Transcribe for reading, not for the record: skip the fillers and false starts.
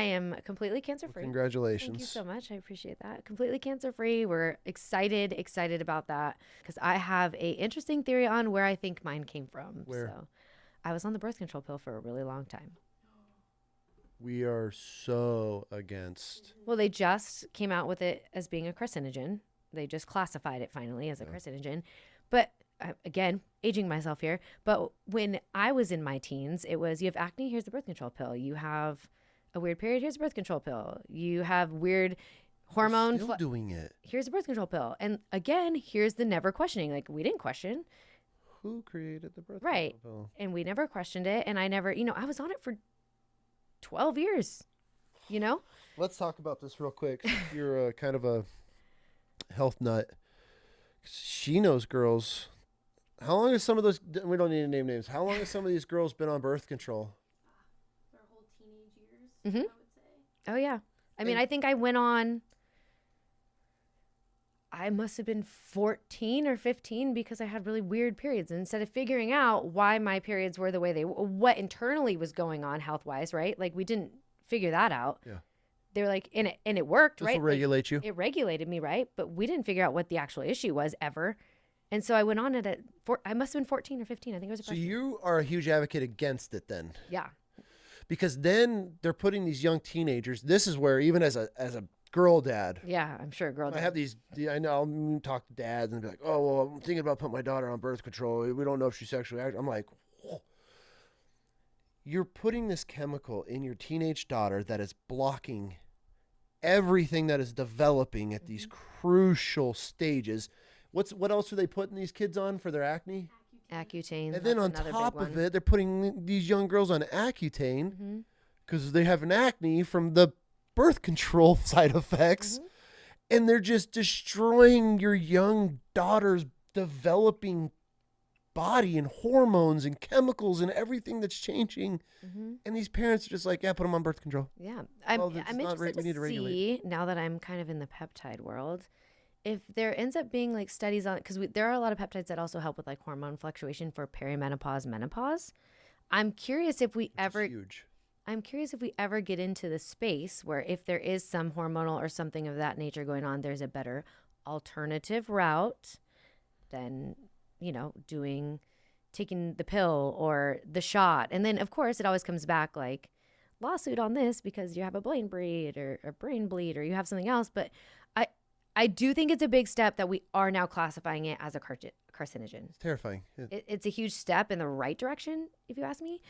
I am completely cancer-free. Congratulations. Thank you so much. I appreciate that. Completely cancer-free. We're excited about that because I have a interesting theory on where I think mine came from. Where? So I was on the birth control pill for a really long time. We are so against. Well, they just came out with it as being a carcinogen. They just classified it finally as a carcinogen. But again, aging myself here. But when I was in my teens, it was you have acne, here's the birth control pill. You have a weird period, here's a birth control pill. You have weird hormone. Still doing it. Here's a birth control pill. And again, here's the never questioning. Like, we didn't question. Who created the birth Right. control pill? And we never questioned it. And I never, I was on it for 12 years, Let's talk about this real quick. You're kind of a health nut. She knows girls. How long has some of those, we don't need to name names. How long has some of these girls been on birth control? Their whole teenage years, Mhm. I would say. Oh, yeah. I mean, I think I went on, I must have been 14 or 15 because I had really weird periods. And instead of figuring out why my periods were the way they were, what internally was going on health-wise, right? Like, we didn't figure that out. Yeah. They were like, and it worked, This right? will regulate you. It regulated me, right? But we didn't figure out what the actual issue was ever. And so I went on it I must have been 14 or 15. I think it was a So freshman. you are a huge advocate against it then. Yeah. Because then they're putting these young teenagers. This is where even as a girl dad, Yeah, I'm sure a girl I did. have these. I know I'll talk to dads and be like, "Oh, well, I'm thinking about putting my daughter on birth control. We don't know if she's sexually active." I'm like, whoa. You're putting this chemical in your teenage daughter that is blocking everything that is developing at these crucial stages. What else are they putting these kids on for their acne? Accutane. And then on that's another top big of one. it, they're putting these young girls on Accutane Mhm. because they have an acne from the birth control side effects. Mhm. And they're just destroying your young daughter's developing body and hormones and chemicals and everything that's changing. Mhm. And these parents are just like, yeah, put them on birth control. Yeah. I'm, Well, that's I'm not interested right. We need to to regulate. see, now that I'm kind of in the peptide world, if there ends up being like studies on, because there are a lot of peptides that also help with like hormone fluctuation for perimenopause, menopause. I'm curious if we Which is ever huge. I'm curious if we ever get into the space where if there is some hormonal or something of that nature going on, there's a better alternative route than, taking the pill or the shot. And then, of course, it always comes back like lawsuit on this because you have a brain bleed or you have something else. But I do think it's a big step that we are now classifying it as a carcinogen. It's terrifying. It's a huge step in the right direction, if you ask me.